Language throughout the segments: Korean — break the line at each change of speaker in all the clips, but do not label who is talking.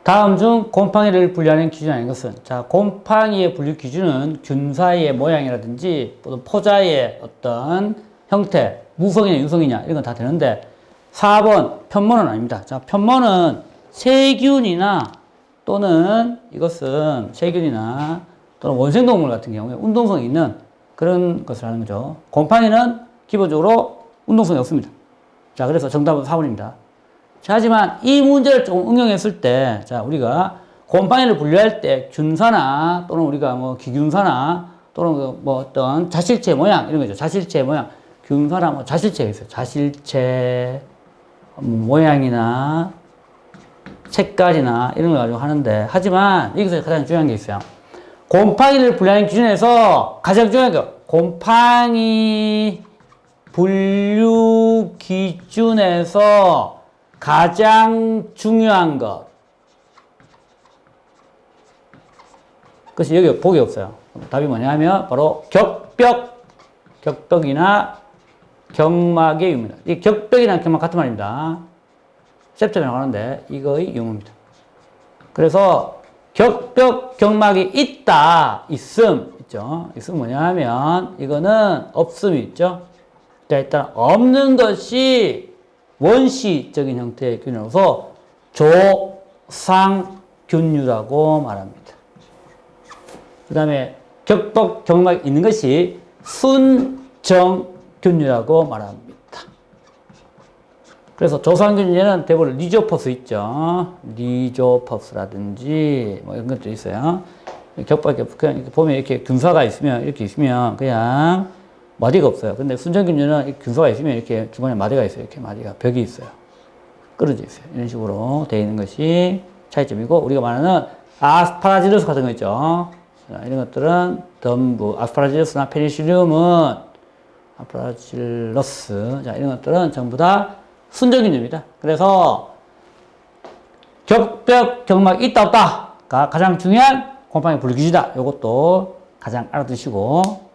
다음 중 곰팡이를 분류하는 기준이 아닌 것은? 자, 곰팡이의 분류 기준은 균 사이의 모양이라든지 또는 포자의 어떤 형태, 무성이냐 유성이냐 이런 건 다 되는데 4번 편모는 아닙니다. 자, 편모는 세균이나 또는 이것은 세균이나 또는 원생동물 같은 경우에 운동성이 있는 그런 것을 하는 거죠. 곰팡이는 기본적으로 운동성이 없습니다. 자, 그래서 정답은 4번입니다. 자, 하지만 이 문제를 좀 응용했을 때, 자, 우리가 곰팡이를 분류할 때 균사나 또는 우리가 뭐 기균사나 또는 뭐 어떤 자실체 모양 이런 거죠. 자실체 모양. 균사나 뭐 자실체가 있어요. 자실체 모양이나 색깔이나 이런 걸 가지고 하는데, 하지만 여기서 가장 중요한 게 있어요. 곰팡이를 분류하는 기준에서 가장 중요한 게 곰팡이 분류 기준에서 가장 중요한 것. 그것이 여기 복이 없어요. 답이 뭐냐면 바로 격벽이나 경막의 유무입니다. 이 격벽이나 경막 같은 말입니다. 셉점이라고 하는데 이거의 유무입니다. 그래서 격벽 경막이 있다, 있죠. 있음 뭐냐면 이거는 없음이 있죠. 자, 일단 없는 것이 원시적인 형태의 균으로서 조상균류라고 말합니다. 그 다음에 격벽 경막이 있는 것이 순정균류라고 말합니다. 그래서 조상균류에는 대부분 리조퍼스 있죠. 리조퍼스라든지 뭐 이런 것도 있어요. 격벽 그냥 보면 이렇게 균사가 있으면 이렇게 있으면 그냥 마디가 없어요. 근데 순정균류는 균사가 있으면 이렇게 중간에 마디가 있어요. 이렇게 마디가 벽이 있어요. 끊어져 있어요. 이런 식으로 되어 있는 것이 차이점이고, 우리가 말하는 아스파라지루스 같은 거 있죠. 이런 것들은 전부 아스파라지루스나 페니실리움은 아스파라질러스, 자, 이런 것들은 전부 다 순정균류입니다. 그래서 격벽 경막이 있다 없다가 가장 중요한 곰팡이 분류 기준이다. 이것도 가장 알아두시고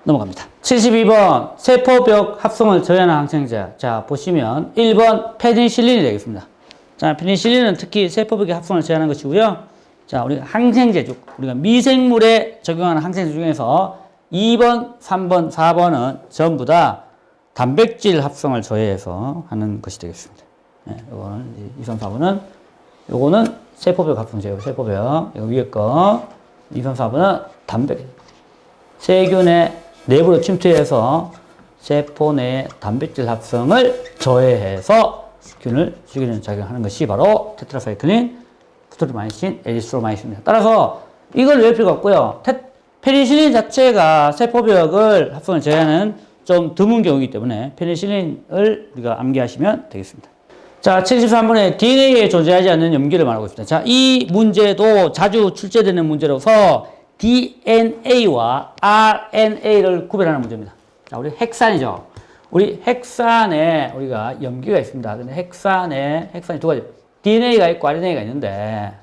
넘어갑니다. 72번 세포벽 합성을 저해하는 항생제. 자, 보시면 1번 페니실린이 되겠습니다. 자, 페니실린은 특히 세포벽의 합성을 저해하는 것이고요. 자, 우리가 항생제, 우리가 미생물에 적용하는 항생제 중에서 2번, 3번, 4번은 전부 다 단백질 합성을 저해해서 하는 것이 되겠습니다. 네, 요거는 2, 3, 4번은 요거는 세포벽 합성제예요. 세포벽. 요 위에 거 2, 3, 4번은 세균의 내부로 침투해서 세포 내 단백질 합성을 저해해서 균을 죽이는 작용하는 것이 바로 테트라사이클린, 스토리마이신, 에리스트로마이신입니다. 따라서 이걸 외울 필요가 없고요. 페니실린 자체가 세포벽을 합성을 저해하는 좀 드문 경우이기 때문에 페니실린을 우리가 암기하시면 되겠습니다. 자, 73번에 DNA에 존재하지 않는 염기를 말하고 있습니다. 자, 이 문제도 자주 출제되는 문제로서 DNA와 RNA를 구별하는 문제입니다. 자, 우리 핵산이죠. 우리 핵산에 우리가 염기가 있습니다. 근데 핵산이 두 가지. DNA가 있고 RNA가 있는데,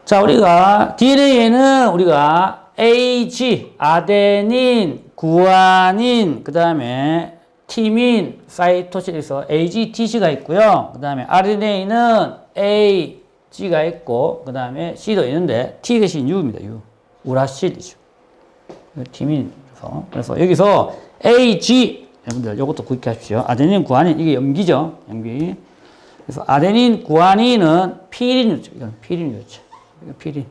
자, 우리가 DNA에는 우리가 AG, 아데닌, 구아닌, 그 다음에 티민, 사이토신에서 AGTC가 있고요. 그 다음에 RNA는 AG가 있고, 그 다음에 C도 있는데, T 대신 U입니다. U. 우라실이죠. 티민이라서. 그래서 여기서 AG, 여러분들 이것도 기억하십시오. 아데닌, 구아닌, 이게 염기죠. 염기. 그래서 아데닌, 구아닌은 피린 유도체. 이건 피린 유도체. 이건 피린.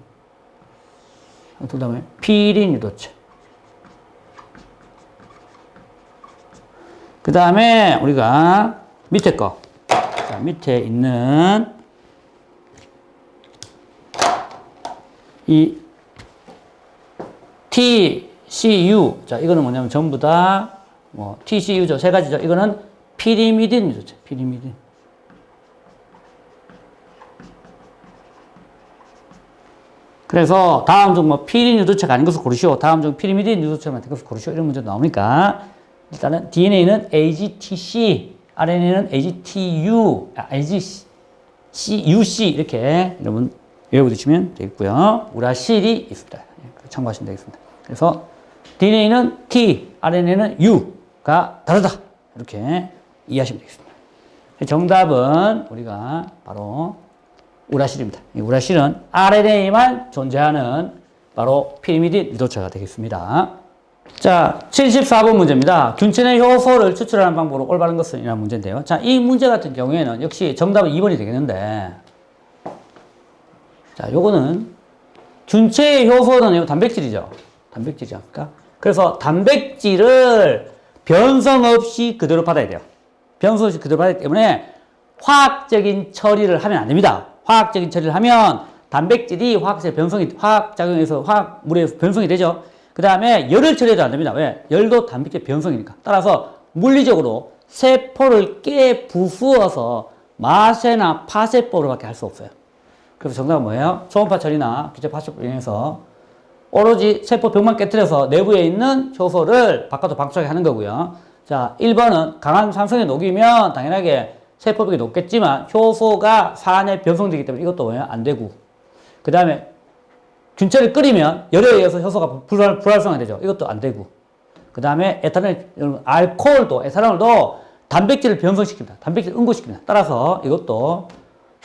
그 다음에 피린 유도체. 그 다음에 우리가 밑에 거. 자, 밑에 있는 이 TCU. 자, 이거는 뭐냐면 전부 다 뭐 TCU죠. 세 가지죠. 이거는 피리미딘 유도체. 피리미딘. 그래서 다음 중 뭐 피린 유도체가 아닌 것을 고르시오. 다음 중 피리미딘 유도체가 아닌 것을 고르시오. 이런 문제 나오니까 일단은 DNA는 AGTC, RNA는 AGTU, AGCUC 이렇게 여러분 외워두시면 되겠고요. 우라실이 있습니다. 참고하시면 되겠습니다. 그래서 DNA는 T, RNA는 U가 다르다. 이렇게 이해하시면 되겠습니다. 정답은 우리가 바로 우라실입니다. 이 우라실은 RNA만 존재하는 바로 피리미딘 유도체가 되겠습니다. 자, 74번 문제입니다. 균체 내 효소를 추출하는 방법으로 올바른 것은 이라는 문제인데요. 자, 이 문제 같은 경우에는 역시 정답은 2번이 되겠는데, 자, 요거는 균체의 효소는 단백질이죠. 단백질이지 않습니까? 그래서 단백질을 변성 없이 그대로 받아야 돼요. 변성 없이 그대로 받아야 되기 때문에 화학적인 처리를 하면 안 됩니다. 화학적인 처리를 하면 단백질이 화학작용에서 화학물에 변성이 되죠. 그 다음에 열을 처리해도 안 됩니다. 왜? 열도 단백질 변성이니까. 따라서 물리적으로 세포를 깨부수어서 마세나 파세법으로밖에 할 수 없어요. 그래서 정답은 뭐예요? 초음파 처리나 기체 파세법을 이용해서 오로지 세포 벽만 깨뜨려서 내부에 있는 효소를 바깥으로 방출하게 하는 거고요. 자, 1번은 강한 산성에 녹이면 당연하게 세포벽이 높겠지만 효소가 산에 변성되기 때문에 이것도 뭐예요? 안 되고. 그 다음에 균체를 끓이면 열에 의해서 효소가 불활성화 되죠. 이것도 안 되고. 그 다음에 에탄올도 단백질을 변성시킵니다. 단백질을 응고시킵니다. 따라서 이것도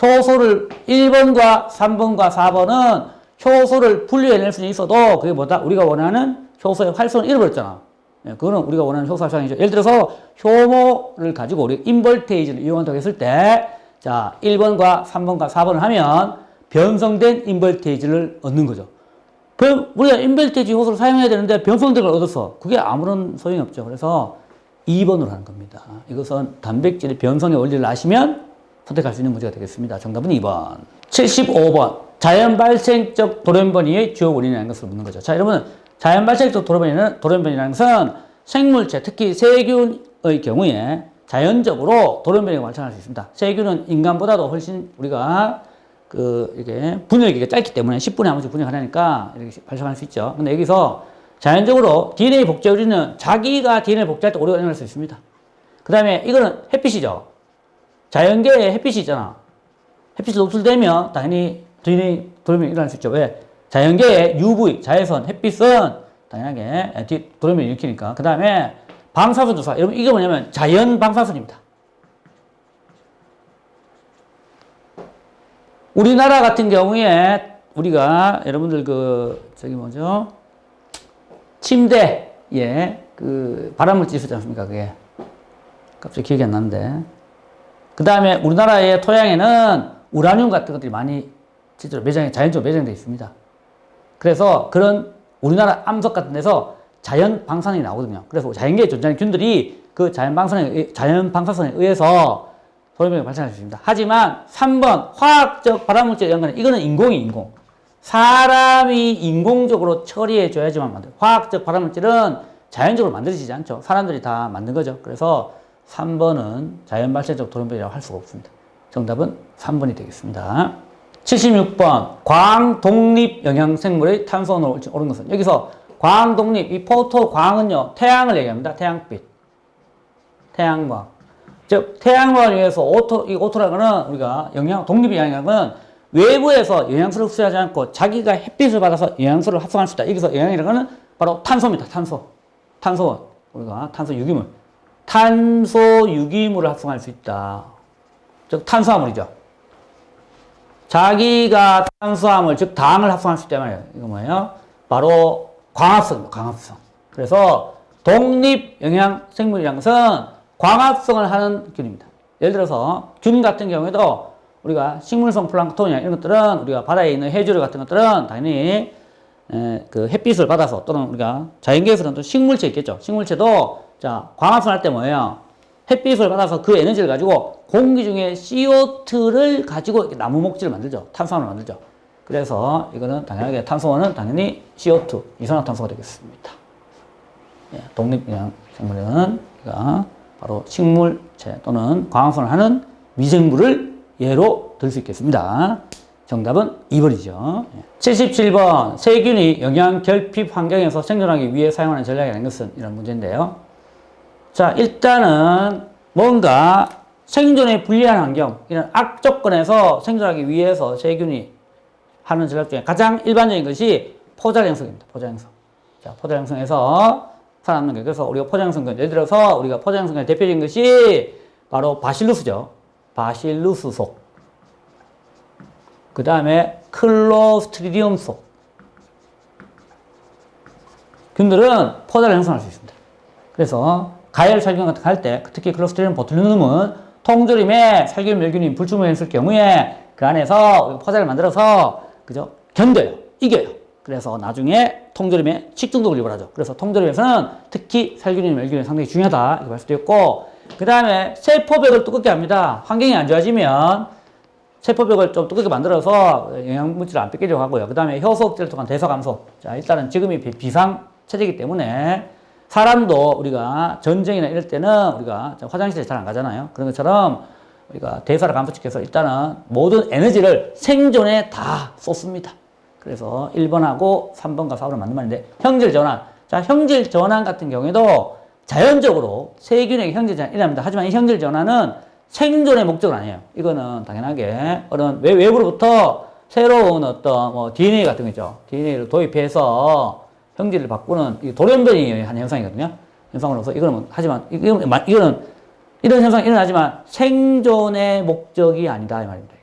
효소를 1번과 3번과 4번은 효소를 분리해낼 수는 있어도 그게 뭐다? 우리가 원하는 효소의 활성을 잃어버렸잖아. 그거는 우리가 원하는 효소 활성이죠. 예를 들어서 효모를 가지고 우리 인볼테이지를 이용한다고 했을 때, 자, 1번과 3번과 4번을 하면 변성된 인볼테이지를 얻는 거죠. 그럼 우리가 인볼테이지 효소를 사용해야 되는데 변성된 걸 얻었어. 그게 아무런 소용이 없죠. 그래서 2번으로 하는 겁니다. 이것은 단백질의 변성의 원리를 아시면 선택할 수 있는 문제가 되겠습니다. 정답은 2번. 75번. 자연 발생적 돌연변이의 주요 원인이라는 것을 묻는 거죠. 자, 여러분, 자연 발생적 돌연변이라는 것은 생물체, 특히 세균의 경우에 자연적으로 돌연변이가 발생할 수 있습니다. 세균은 인간보다도 훨씬 우리가 이게 분열기가 짧기 때문에 10분에 한 번씩 분열하니까 이렇게 발생할 수 있죠. 근데 여기서 자연적으로 DNA 복제우리는 자기가 DNA 복제할 때 오류가 일어날 수 있습니다. 그 다음에 이거는 햇빛이죠. 자연계에 햇빛이 있잖아. 햇빛이 노출되면 당연히 DNA 돌연변이 일어날 수 있죠. 왜? 자연계의 UV, 자외선, 햇빛은 당연하게 돌연변이 일으키니까. 그 다음에 방사선 주사. 여러분, 이게 뭐냐면 자연 방사선입니다. 우리나라 같은 경우에 우리가 여러분들 침대에 발암물질 있었지 않습니까? 그게 갑자기 기억이 안 나는데. 그 다음에 우리나라의 토양에는 우라늄 같은 것들이 많이 실제로 자연적으로 매장되어 있습니다. 그래서 그런 우리나라 암석 같은 데서 자연 방사선이 나오거든요. 그래서 자연계에 존재하는 균들이 그 자연 방사선에 의해서 돌연변이가 발생할 수 있습니다. 하지만 3번 화학적 발암물질에 의한 거는 이거는 인공. 사람이 인공적으로 처리해 줘야지만 만들어요. 화학적 발암물질은 자연적으로 만들어지지 않죠. 사람들이 다 만든 거죠. 그래서 3번은 자연 발생적 돌연변이라고 할 수가 없습니다. 정답은 3번이 되겠습니다. 76번 광 독립 영양생물의 탄소원으로 옳은 것은, 여기서 광 독립, 이 포토광은요 태양을 얘기합니다. 태양빛, 태양광. 즉 태양광을 위해서 이 오토라는 거는 우리가 독립 영양은 외부에서 영양소를 흡수하지 않고 자기가 햇빛을 받아서 영양소를 합성할 수 있다. 여기서 영양이라는 거는 바로 탄소입니다. 탄소원. 우리가 탄소 유기물. 탄소 유기물을 합성할 수 있다. 즉 탄수화물이죠. 자기가 탄수화물, 즉 당을 합성할 수 있단 말이에요. 이거 뭐예요? 바로 광합성. 그래서 독립 영양 생물이라는 것은 광합성을 하는 균입니다. 예를 들어서 균 같은 경우에도 우리가 식물성 플랑크톤이나 이런 것들은 우리가 바다에 있는 해조류 같은 것들은 당연히 햇빛을 받아서, 또는 우리가 자연계에서는 또 식물체 있겠죠. 식물체도 자 광합성할 때 뭐예요? 햇빛을 받아서 그 에너지를 가지고 공기 중에 CO2를 가지고 나무 목재를 만들죠. 탄수화물을 만들죠. 그래서 이거는 당연하게 탄소원은 당연히 CO2, 이산화탄소가 되겠습니다. 독립영양 생물은 바로 식물체 또는 광합성을 하는 미생물을 예로 들 수 있겠습니다. 정답은 2번이죠. 77번 세균이 영양 결핍 환경에서 생존하기 위해 사용하는 전략이라는 것은 이런 문제인데요. 자, 일단은 뭔가 생존에 불리한 환경, 이런 악조건에서 생존하기 위해서 세균이 하는 전략 중에 가장 일반적인 것이 포자형성입니다. 포자형성. 자, 포자형성에서 살아남는 게, 그래서 우리가 포자형성, 예를 들어서 우리가 포자형성의 대표적인 것이 바로 바실루스죠. 바실루스 속. 그 다음에 클로스트리디움소 균들은 포자를 형성할 수 있습니다. 그래서 가열 살균 같은 거 할 때, 특히 클로스트리디움 보툴리눔은 통조림에 살균 멸균이 불충분했을 경우에 그 안에서 포자를 만들어서 그죠? 견뎌요. 이겨요. 그래서 나중에 통조림에 식중독을 유발하죠. 그래서 통조림에서는 특히 살균이 멸균이 상당히 중요하다. 이렇게 볼 수도 있고, 그 다음에 세포벽을 두껍게 합니다. 환경이 안 좋아지면 세포벽을 좀 두껍게 만들어서 영양물질을 안 뺏기려고 하고요. 그 다음에 효소 억제를 통한 대사 감소. 자, 일단은 지금이 비상 체제이기 때문에 사람도 우리가 전쟁이나 이럴 때는 우리가 화장실에 잘 안 가잖아요. 그런 것처럼 우리가 대사를 감소시켜서 일단은 모든 에너지를 생존에 다 쏟습니다. 그래서 1번하고 3번과 4번을 맞는 말인데, 형질 전환. 자, 형질 전환 같은 경우에도 자연적으로 세균에게 형질 전환이 일어납니다. 하지만 이 형질 전환은 생존의 목적은 아니에요. 이거는 당연하게 어떤 외부로부터 새로운 어떤 뭐 DNA 같은 거 있죠. DNA를 도입해서 형질을 바꾸는 돌연변이 한 현상이거든요. 현상으로서 이거는 하지만 이거는 이런 현상이 일어나지만 생존의 목적이 아니다 이 말입니다.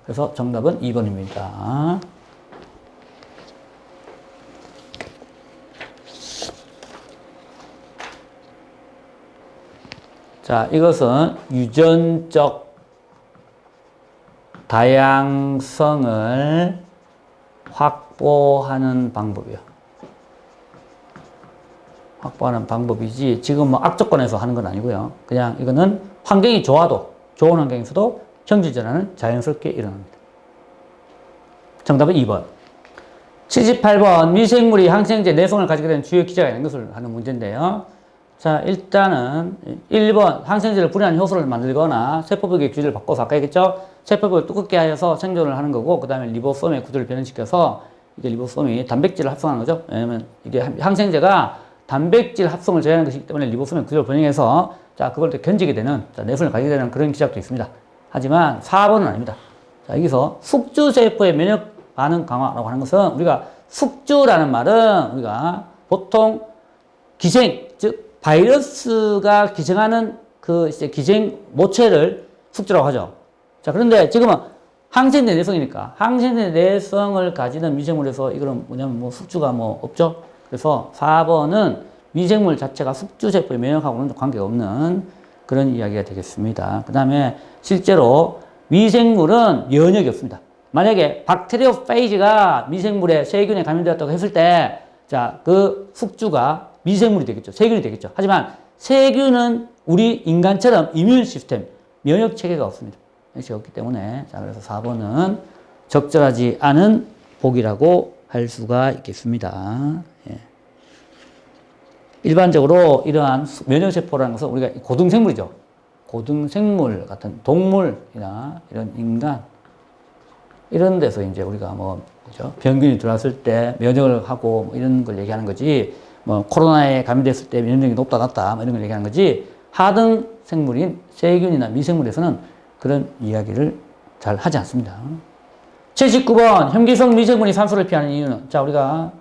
그래서 정답은 2번입니다. 자, 이것은 유전적 다양성을 확보하는 방법이요. 확보하는 방법이지 지금 뭐 악조건에서 하는 건 아니고요. 그냥 이거는 환경이 좋아도 좋은 환경에서도 형질 전환은 자연스럽게 일어납니다. 정답은 2번. 78번 미생물이 항생제 내성을 가지게 되는 주요 기제가 있는 것을 하는 문제인데요. 자, 일단은 1번 항생제를 분해한 효소를 만들거나 세포벽의 구조를 바꿔서 아까 얘기했죠? 세포벽을 두껍게 하여서 생존을 하는 거고, 그 다음에 리보솜의 구조를 변형시켜서 이게 리보솜이 단백질을 합성하는 거죠. 왜냐면 이게 항생제가 단백질 합성을 제어하는 것이기 때문에 리보솜의 구조를 변형해서 자, 그걸 또 견지게 되는, 자, 내성을 가지게 되는 그런 기작도 있습니다. 하지만 4번은 아닙니다. 자, 여기서 숙주세포의 면역 반응 강화라고 하는 것은 우리가 숙주라는 말은 우리가 보통 기생, 즉 바이러스가 기생하는 그 이제 기생 모체를 숙주라고 하죠. 자, 그런데 지금은 항생제 내성이니까 항생제 내성을 가지는 미생물에서 이거는 뭐냐면 뭐 숙주가 뭐 없죠. 그래서 4번은 미생물 자체가 숙주세포의 면역하고는 관계가 없는 그런 이야기가 되겠습니다. 그 다음에 실제로 미생물은 면역이 없습니다. 만약에 박테리오페이지가 미생물의 세균에 감염되었다고 했을 때, 자, 그 숙주가 미생물이 되겠죠. 세균이 되겠죠. 하지만 세균은 우리 인간처럼 이뮤 시스템, 면역 체계가 없습니다. 면역체계가 없기 때문에, 자, 그래서 4번은 적절하지 않은 복이라고 할 수가 있겠습니다. 예. 일반적으로 이러한 면역세포라는 것은 우리가 고등생물이죠. 고등생물 같은 동물이나 이런 인간, 이런 데서 이제 우리가 뭐, 그죠? 병균이 들어왔을 때 면역을 하고 뭐 이런 걸 얘기하는 거지, 뭐 코로나에 감염됐을 때 면역력이 높다 낮다 뭐 이런 걸 얘기하는 거지, 하등 생물인 세균이나 미생물에서는 그런 이야기를 잘 하지 않습니다. 79번 혐기성 미생물이 산소를 피하는 이유는, 자, 우리가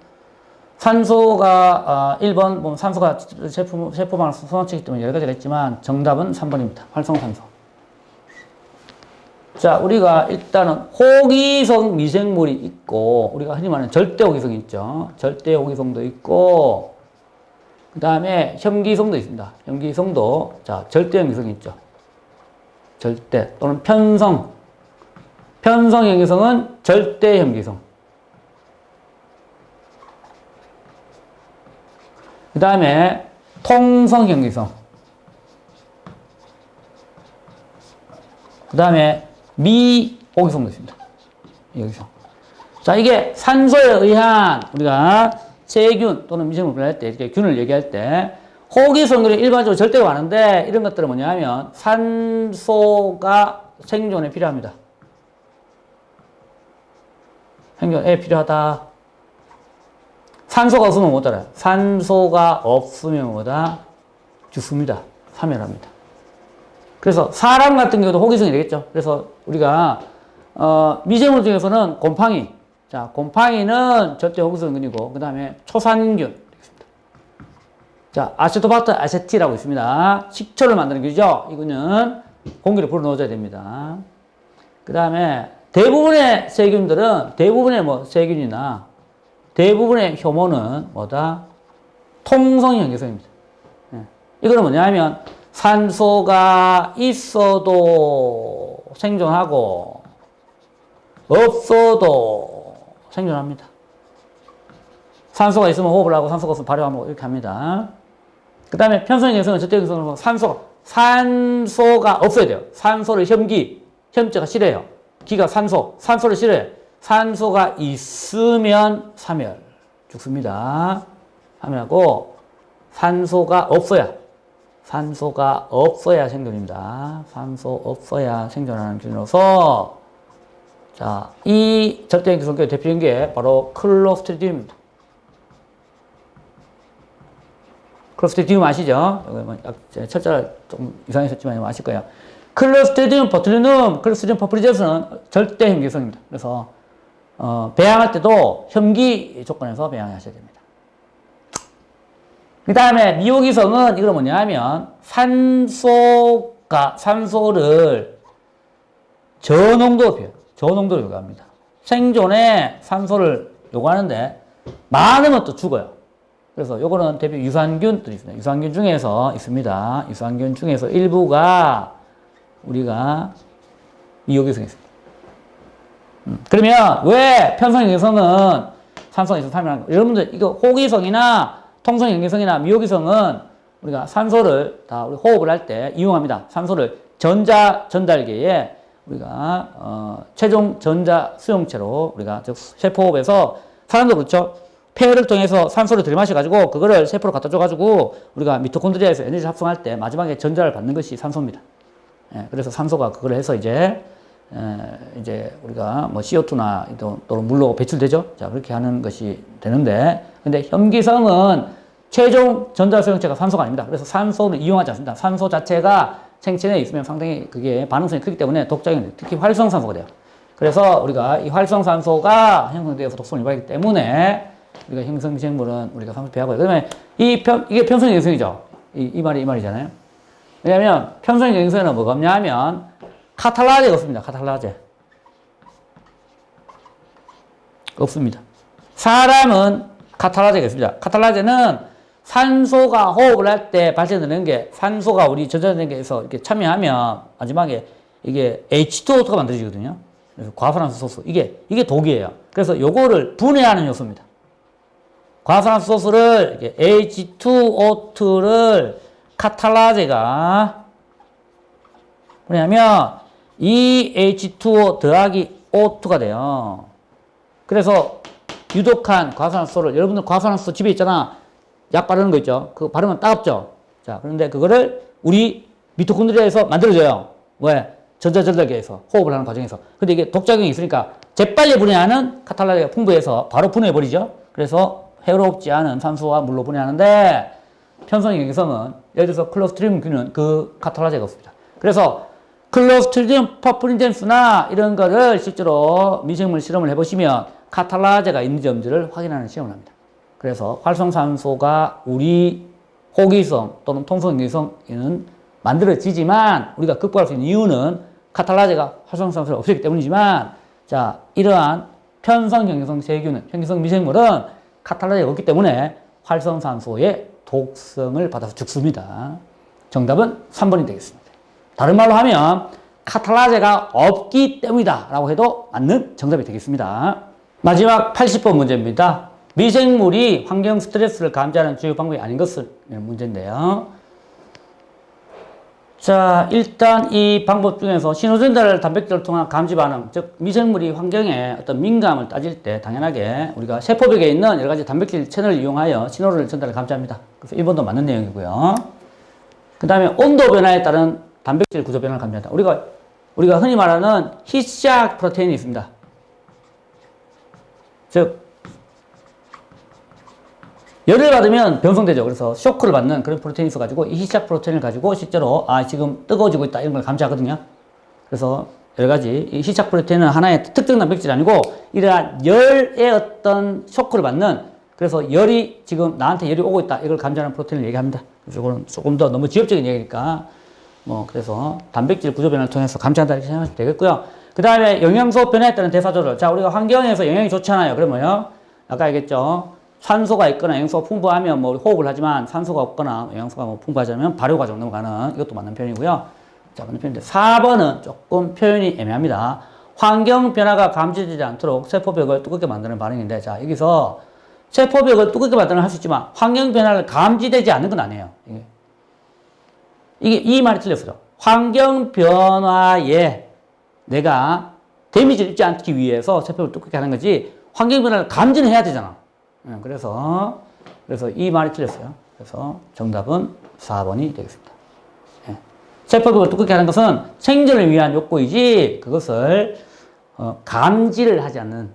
산소가 1번 보면 산소가 세포망을 손상시키기 때문에 여러 가지가 있지만 정답은 3번입니다. 활성산소. 자, 우리가 일단은 호기성 미생물이 있고, 우리가 흔히 말하는 절대호기성이 있죠. 절대호기성도 있고, 그 다음에 혐기성도 있습니다. 혐기성도, 자, 절대혐기성이 있죠. 절대 또는 편성. 편성혐기성은 절대혐기성. 그 다음에 통성혐기성. 그 다음에 미호기성도 있습니다. 여기서. 자, 이게 산소에 의한 우리가 세균 또는 미생물 분해할 때, 이렇게 균을 얘기할 때, 호기성들이 일반적으로 절대가 많은데, 이런 것들은 뭐냐 하면, 산소가 생존에 필요합니다. 생존에 필요하다. 산소가 없으면 못 자라요. 산소가 없으면 뭐다? 죽습니다. 사멸합니다. 그래서 사람 같은 경우도 호기성이 되겠죠. 그래서 우리가 미생물 중에서는 곰팡이, 자, 곰팡이는 절대 호기성균이고, 그 다음에 초산균 되겠습니다. 자, 아세토바트 아세티라고 있습니다. 식초를 만드는 균이죠. 이거는 공기를 불어넣어줘야 됩니다. 그 다음에 대부분의 세균들은, 대부분의 뭐 세균이나 대부분의 효모는 뭐다? 통성이 현기성입니다. 예. 이거는 뭐냐면 산소가 있어도 생존하고 없어도 생존합니다. 산소가 있으면 호흡을 하고 산소가 없으면 발효하고 이렇게 합니다. 그 다음에 편성 현기성은 절대 현기성은 산소가 없어야 돼요. 산소를 혐자가 싫어해요. 기가 산소를 싫어해요. 산소가 있으면 사멸, 죽습니다. 사멸하고 산소가 없어야 생존입니다. 산소 없어야 생존하는 균으로서 자, 이 절대행기 성격의 대표적인 게 바로 클로스트리디움입니다. 클로스트리디움 아시죠? 철자가 좀 이상했었지만 아실 거예요. 클로스트리디움 보툴리눔, 클로스트리디움 퍼플리제스는 절대 혐기성입니다. 그래서 배양할 때도 혐기 조건에서 배양하셔야 됩니다. 그 다음에 미호기성은 이건 뭐냐 하면 산소를 저농도로 요구합니다. 생존에 산소를 요구하는데 많으면 또 죽어요. 그래서 요거는 대표 유산균들이 있습니다. 유산균 중에서 있습니다. 유산균 중에서 일부가 우리가 미호기성이 있습니다. 그러면 왜 편성형기성은 산소가 있어서 사멸하는 거? 여러분들 이거 호기성이나 통성형기성이나 미호기성은 우리가 산소를 다 우리 호흡을 할 때 이용합니다. 산소를 전자 전달계에 우리가 최종 전자 수용체로 우리가 즉 세포호흡에서 사람도 그렇죠. 폐를 통해서 산소를 들이마셔가지고 그거를 세포로 갖다 줘가지고 우리가 미토콘드리아에서 에너지 합성할 때 마지막에 전자를 받는 것이 산소입니다. 예, 그래서 산소가 그걸 해서 이제 우리가 뭐 CO2나 또는 물로 배출되죠. 자, 그렇게 하는 것이 되는데, 근데 혐기성은 최종 전자 수용체가 산소가 아닙니다. 그래서 산소는 이용하지 않습니다. 산소 자체가 생체 내에 있으면 상당히 그게 반응성이 크기 때문에 독작용이 돼요. 특히 활성산소가 돼요. 그래서 우리가 이 활성산소가 형성되어서 독성을 유발하기 때문에 우리가 형성미생물은 우리가 산소 배하고요. 그다음에 이게 편성형성이죠. 이 말이잖아요. 왜냐하면 편성형성에는 뭐가 없냐 하면 카탈라제가 없습니다. 카탈라제. 없습니다. 사람은 카탈라제가 있습니다. 카탈라제는 산소가 호흡을 할 때 발생되는 게 산소가 우리 전자전자계에서 이렇게 참여하면 마지막에 이게 H2O2가 만들어지거든요. 그래서 과산화수 소수. 이게 독이에요. 그래서 요거를 분해하는 요소입니다. 과산화수 소수를 H2O2를 카탈라제가 뭐냐면 이 H2O 더하기 O2가 돼요. 그래서 유독한 과산화수소를 여러분들 과산화수소 집에 있잖아. 약 바르는 거 있죠. 그거 바르면 따갑죠. 자, 그런데 그거를 우리 미토콘드리아에서 만들어줘요. 왜? 전자전달계에서 호흡을 하는 과정에서. 근데 이게 독작용이 있으니까 재빨리 분해하는 카탈라제가 풍부해서 바로 분해해버리죠. 그래서 해롭지 않은 산소와 물로 분해하는데 편성형성은 예를 들어서 클로스트리디움균은 그 카탈라제가 없습니다. 그래서 클로스트리디움 퍼플린젠스나 이런 거를 실제로 미생물 실험을 해보시면 카탈라제가 있는지 없는지를 확인하는 시험을 합니다. 그래서 활성산소가 우리 호기성 또는 통성형성에는 만들어지지만 우리가 극복할 수 있는 이유는 카탈라제가 활성산소를 없애기 때문이지만 자, 이러한 편성형성 세균은 형성 미생물은 카탈라제가 없기 때문에 활성산소의 독성을 받아서 죽습니다. 정답은 3번이 되겠습니다. 다른 말로 하면 카탈라제가 없기 때문이다 라고 해도 맞는 정답이 되겠습니다. 마지막 80번 문제입니다. 미생물이 환경 스트레스를 감지하는 주요 방법이 아닌 것은 문제인데요. 자, 일단 이 방법 중에서 신호전달 단백질을 통한 감지 반응, 즉 미생물이 환경에 어떤 민감을 따질 때 당연하게 우리가 세포벽에 있는 여러 가지 단백질 채널을 이용하여 신호를 전달을 감지합니다. 그래서 1번도 맞는 내용이고요. 그 다음에 온도 변화에 따른 단백질 구조 변화를 감지한다. 우리가 흔히 말하는 히시악 프로테인이 있습니다. 즉 열을 받으면 변성되죠. 그래서 쇼크를 받는 그런 프로테인이 있어가지고 이 히시악 프로테인을 가지고 실제로 지금 뜨거워지고 있다 이런 걸 감지하거든요. 그래서 여러 가지 이 히시악 프로테인은 하나의 특정 단백질이 아니고 이러한 열의 어떤 쇼크를 받는 그래서 열이 지금 나한테 열이 오고 있다 이걸 감지하는 프로테인을 얘기합니다. 그래서 이거는 조금 더 너무 지엽적인 얘기니까 그래서 단백질 구조 변화를 통해서 감지한다 이렇게 생각하시면 되겠고요. 그 그 다음에 영양소 변화에 따른 대사조절. 자, 우리가 환경에서 영양이 좋잖아요. 그러면요. 아까 얘기했죠. 산소가 있거나 영양소가 풍부하면 뭐 호흡을 하지만 산소가 없거나 영양소가 뭐 풍부하자면 발효 과정 넘어가는 이것도 맞는 표현이고요. 자, 맞는 표현인데 4번은 조금 표현이 애매합니다. 환경 변화가 감지되지 않도록 세포벽을 두껍게 만드는 반응인데, 자, 여기서 세포벽을 두껍게 만드는 할 수 있지만 환경 변화를 감지되지 않는 건 아니에요. 이게 이 말이 틀렸어요. 환경 변화에 내가 데미지를 입지 않기 위해서 세포를 두껍게 하는 거지 환경 변화를 감지는 해야 되잖아. 그래서 이 말이 틀렸어요. 그래서 정답은 4번이 되겠습니다. 세포벽을 두껍게 하는 것은 생존을 위한 욕구이지 그것을 감지를 하지 않는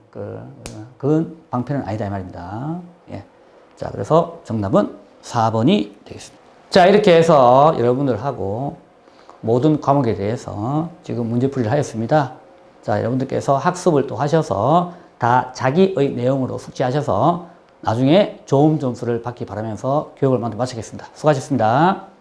그건 방패는 아니다 이 말입니다. 예. 자, 그래서 정답은 4번이 되겠습니다. 자, 이렇게 해서 여러분들하고 모든 과목에 대해서 지금 문제풀이를 하였습니다. 자, 여러분들께서 학습을 또 하셔서 다 자기의 내용으로 숙지하셔서 나중에 좋은 점수를 받기 바라면서 교육을 모두 마치겠습니다. 수고하셨습니다.